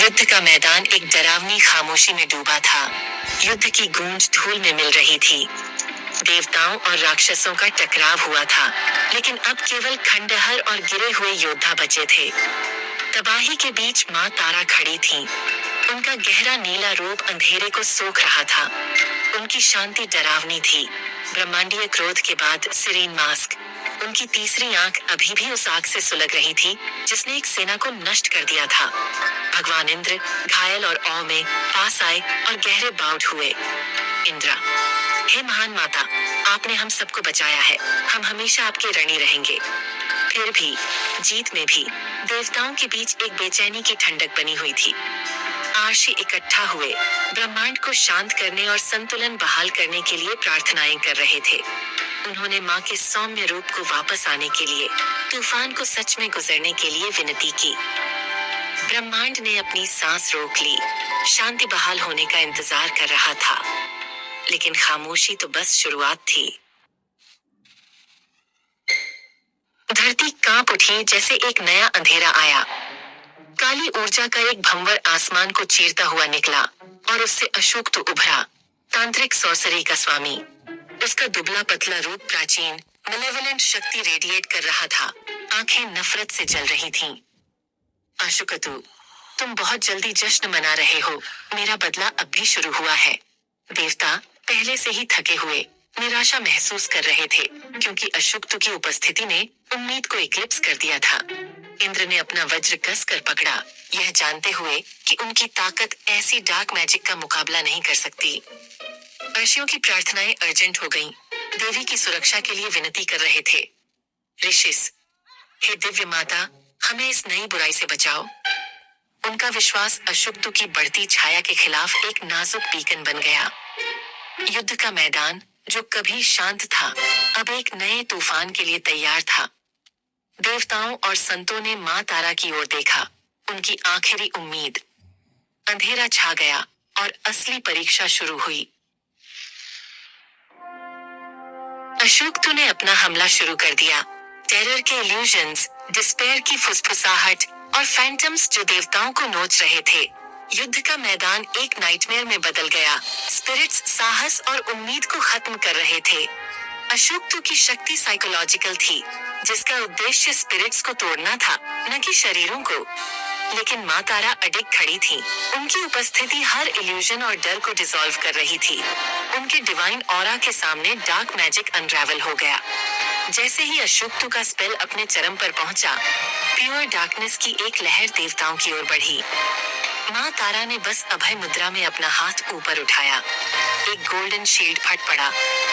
युद्ध का मैदान एक डरावनी खामोशी में डूबा था। युद्ध की गूंज धूल में मिल रही थी। देवताओं और राक्षसों का टकराव हुआ था, लेकिन अब केवल खंडहर और गिरे हुए योद्धा बचे थे। तबाही के बीच माँ तारा खड़ी थीं। उनका गहरा नीला रूप अंधेरे को सोख रहा था। उनकी शांति डरावनी थी। ब्रह्मांडीय क्रोध के बाद सिरीन मास्क। उनकी तीसरी आंख अभी भी उस आग से सुलग रही थी जिसने एक सेना को नष्ट कर दिया था। भगवान इंद्र घायल और औ में पास आए और गहरे बाउट हुए। इंद्रा, हे महान माता, आपने हम सबको बचाया है। हम हमेशा आपके ऋणी रहेंगे। फिर भी, जीत में भी, देवताओं के बीच एक बेचैनी की ठंडक बनी हुई थी। आर्षी इकट्ठा हुए, ब्रह्मांड को शांत करने और संतुलन बहाल करने के लिए प्रार्थनाएं कर रहे थे। उन्होंने माँ के सौम्य रूप को वापस आने के लिए, तूफान को सच में गुजरने के लिए विनती की। ब्रह्मांड ने अपनी सांस रोक ली, शांति बहाल होने का इंतजार कर रहा था। लेकिन खामोशी तो बस शुरुआत थी। धरती कांप उठी जैसे एक नया अंधेरा आया। काली ऊर्जा का एक भंवर आसमान को चीरता हुआ निकला और उससे अशोक तो उभरा, तांत्रिक सॉर्सरी का स्वामी। उसका दुबला पतला रूप प्राचीन मेलेवोलेंट शक्ति रेडिएट कर रहा था। आंखें नफरत से जल रही थीं। अशुकतु, तुम बहुत जल्दी जश्न मना रहे हो। मेरा बदला अब भी शुरू हुआ है। देवता पहले से ही थके हुए, निराशा महसूस कर रहे थे, क्योंकि अशुक्तु की उपस्थिति ने उम्मीद को इक्लिप्स कर दिया था। इंद्र ने अपना वज्र कस कर पकड़ा, यह जानते हुए कि उनकी ताकत ऐसी डार्क मैजिक का मुकाबला नहीं कर सकती। ऋषियों की प्रार्थनाएं अर्जेंट हो गईं। देवी की सुरक्षा के लिए विनती कर रहे थे। ऋषिस, हे दिव्य माता, हमें इस नई बुराई से बचाओ। उनका विश्वास अशुक्तु की बढ़ती छाया के खिलाफ एक नाजुक बीकन बन गया। युद्ध का मैदान, जो कभी शांत था, अब एक नए तूफान के लिए तैयार था। देवताओं और संतों ने माँ तारा की ओर देखा, उनकी आखिरी उम्मीद। अंधेरा छा गया और असली परीक्षा शुरू हुई। अशोक्तु ने अपना हमला शुरू कर दिया। टेरर के इल्यूजन्स, डिस्पेयर की फुसफुसाहट और फैंटम्स जो देवताओं को नोच रहे थे। युद्ध का मैदान एक नाइटमेयर में बदल गया। स्पिरिट्स साहस और उम्मीद को खत्म कर रहे थे। अशोक्तु की शक्ति साइकोलॉजिकल थी, जिसका उद्देश्य स्पिरिट्स को तोड़ना था, न कि शरीरों को। लेकिन माँ तारा अडिग खड़ी थी। उनकी उपस्थिति हर इल्यूजन और डर को डिसॉल्व कर रही थी। उनके डिवाइन ऑरा के सामने डार्क मैजिक अनरावल हो गया। जैसे ही अशुक्तु का स्पेल अपने चरम पर पहुंचा, प्योर डार्कनेस की एक लहर देवताओं की ओर बढ़ी। माँ तारा ने बस अभय मुद्रा में अपना हाथ ऊपर उठाया। एक गोल्डन शील्ड फट पड़ा,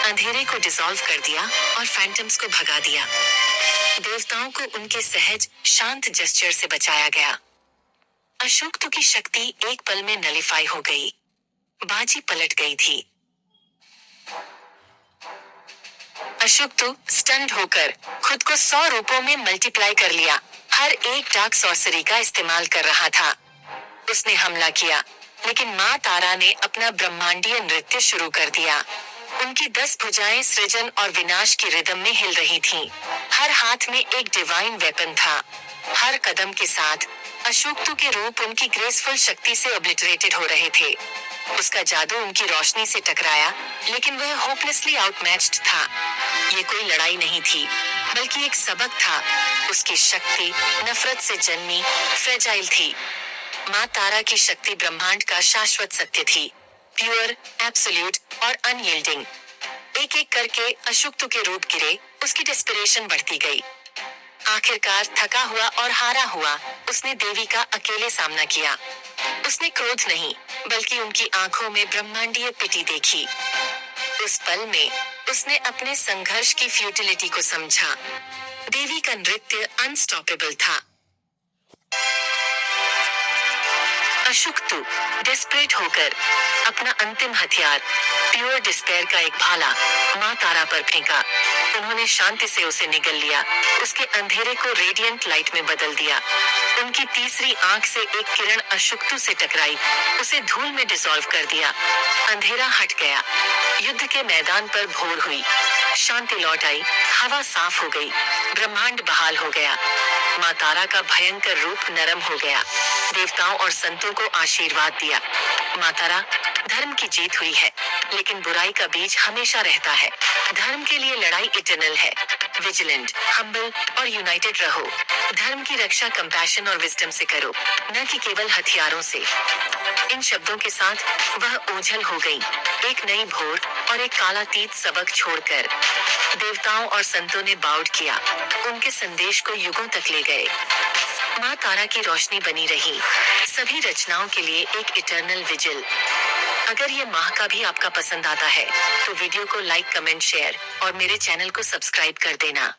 अंधेरे को डिसॉल्व कर दिया और फैंटम्स को भगा दिया। देवताओं को उनके सहज, शांत जेस्चर से बचाया गया। अशोक्तु की शक्ति एक पल में नलिफाई हो गई। बाजी पलट गई थी। अशुक्तु स्टन्ड होकर खुद को 100 रूपों में मल्टीप्लाई कर लिया। हर एक डार्क सॉर्सरी का इस्तेमाल कर रहा था। उसने हमला किया, लेकिन माँ तारा ने अपना ब्रह्मांडीय नृत्य शुरू कर दिया। उनकी 10 भुजाएं सृजन और विनाश की रिदम में हिल रही थीं। हर हाथ में एक डिवाइन वेपन था। हर कदम के साथ अशोक्तु के रूप उनकी ग्रेसफुल शक्ति से ओब्लिटरेटेड हो रहे थे। उसका जादू उनकी रोशनी से टकराया, लेकिन वह होपलेसली आउटमैच्ड था। ये कोई लड़ाई नहीं थी, बल्कि एक सबक था। उसकी शक्ति नफरत से जन्मी, फ्रेजाइल थी। माँ तारा की शक्ति ब्रह्मांड का शाश्वत सत्य थी, प्योर, एब्सोल्यूट और अनयील्डिंग। एक एक करके अशुक्तु के रूप गिरे, उसकी डेस्परेशन बढ़ती गई। आखिरकार थका हुआ और हारा हुआ, उसने देवी का अकेले सामना किया। उसने क्रोध नहीं, बल्कि उनकी आंखों में ब्रह्मांडीय पिटी देखी। उस पल में उसने अपने संघर्ष की फ्यूटिलिटी को समझा। देवी का नृत्य अनस्टॉपेबल था। अशुक्तु डेस्परेट होकर अपना अंतिम हथियार, प्योर डिस्पेयर का एक भाला, माँ तारा पर फेंका। उन्होंने शांति से उसे निगल लिया, उसके अंधेरे को रेडिएंट लाइट में बदल दिया। उनकी तीसरी आंख से एक किरण अशुक्तु से टकराई, उसे धूल में डिसॉल्व कर दिया। अंधेरा हट गया। युद्ध के मैदान पर भोर हुई। शांति लौट आई, हवा साफ हो गई, ब्रह्मांड बहाल हो गया। माँ तारा का भयंकर रूप नरम हो गया। देवताओं और संतों को आशीर्वाद दिया। मातारा, धर्म की जीत हुई है, लेकिन बुराई का बीज हमेशा रहता है। धर्म के लिए लड़ाई इटर्नल है। विजिलेंट, हम्बल और यूनाइटेड रहो। धर्म की रक्षा कंपैशन और विजडम से करो, न कि केवल हथियारों से। इन शब्दों के साथ वह ओझल हो गई, एक नई भोर और एक कालातीत सबक छोड़कर। देवताओं और संतों ने बाउड किया, उनके संदेश को युगों तक ले गए। माँ तारा की रोशनी बनी रही, सभी रचनाओं के लिए एक इटर्नल विजिल। अगर ये माह का भी आपका पसंद आता है, तो वीडियो को लाइक, कमेंट, शेयर और मेरे चैनल को सब्सक्राइब कर देना।